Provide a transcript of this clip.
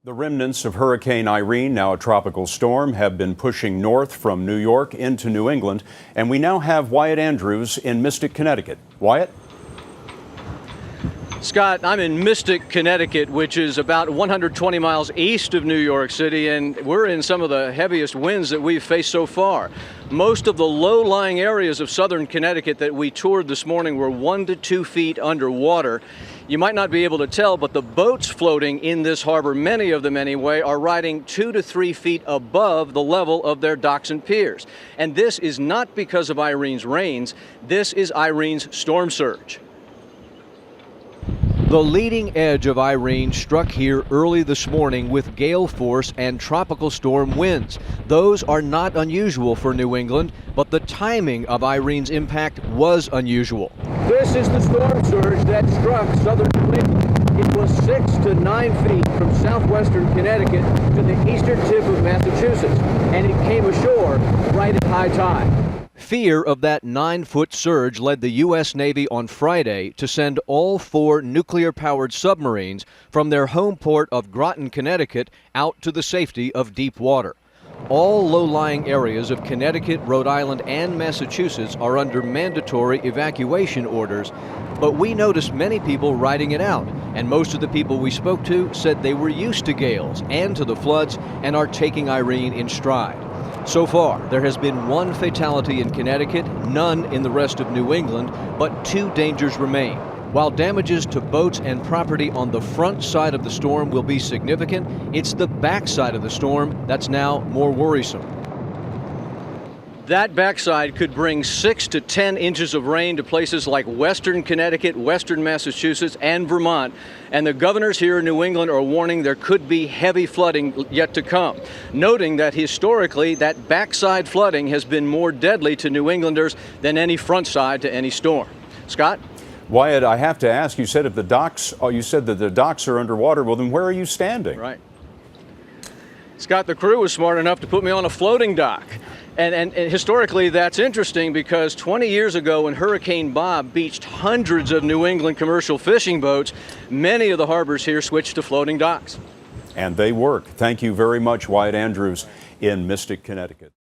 The remnants of Hurricane Irene, now a tropical storm, have been pushing north from New York into New England, and we now have Wyatt Andrews in Mystic, Connecticut. Wyatt? Scott, I'm in Mystic, Connecticut, which is about 120 miles east of New York City, and we're in some of the heaviest winds that we've faced so far. Most of the low-lying areas of southern Connecticut that we toured this morning were 1 to 2 feet underwater. You might not be able to tell, but the boats floating in this harbor, many of them anyway, are riding 2 to 3 feet above the level of their docks and piers. And this is not because of Irene's rains. This is Irene's storm surge. The leading edge of Irene struck here early this morning with gale force and tropical storm winds. Those are not unusual for New England, but the timing of Irene's impact was unusual. This is the storm surge that struck southern New England. It was 6 to 9 feet from southwestern Connecticut to the eastern tip of Massachusetts, and it came ashore right at high tide. Fear of that 9-foot surge led the U.S. Navy on Friday to send all 4 nuclear-powered submarines from their home port of Groton, Connecticut, out to the safety of deep water. All low-lying areas of Connecticut, Rhode Island, and Massachusetts are under mandatory evacuation orders, but we noticed many people riding it out, and most of the people we spoke to said they were used to gales and to the floods and are taking Irene in stride. So far, there has been 1 fatality in Connecticut, none in the rest of New England, but 2 dangers remain. While damages to boats and property on the front side of the storm will be significant, it's the back side of the storm that's now more worrisome. That backside could bring 6 to 10 inches of rain to places like western Connecticut, western Massachusetts, and Vermont. And the governors here in New England are warning there could be heavy flooding yet to come, noting that historically that backside flooding has been more deadly to New Englanders than any front side to any storm. Scott? Wyatt, I have to ask, you said that the docks are underwater. Well, then where are you standing? Right. Scott, the crew was smart enough to put me on a floating dock. And historically, that's interesting because 20 years ago when Hurricane Bob beached hundreds of New England commercial fishing boats, many of the harbors here switched to floating docks. And they work. Thank you very much, Wyatt Andrews in Mystic, Connecticut.